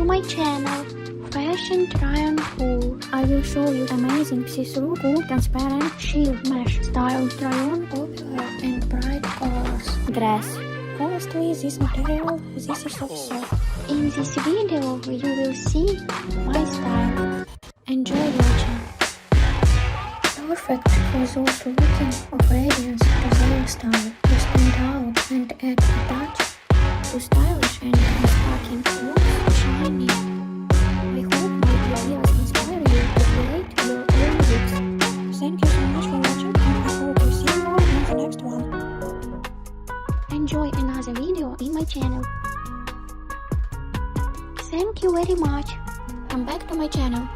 to my channel, Fashion Try On Haul. I will show you amazing see-through cool transparent sheer mesh style try on popular and bright colors dress. Honestly, this material, this is so soft. In this video, you will see my style. Enjoy watching. Perfect for those looking of radiance to their style, to stand out and add a touch to stylish and sparkling clothes shiny. I hope my videos inspire you to create your own looks. Thank you so much for watching, and I hope to see you all in the next one. Enjoy another video in my channel. Thank you very much. Come back to my channel.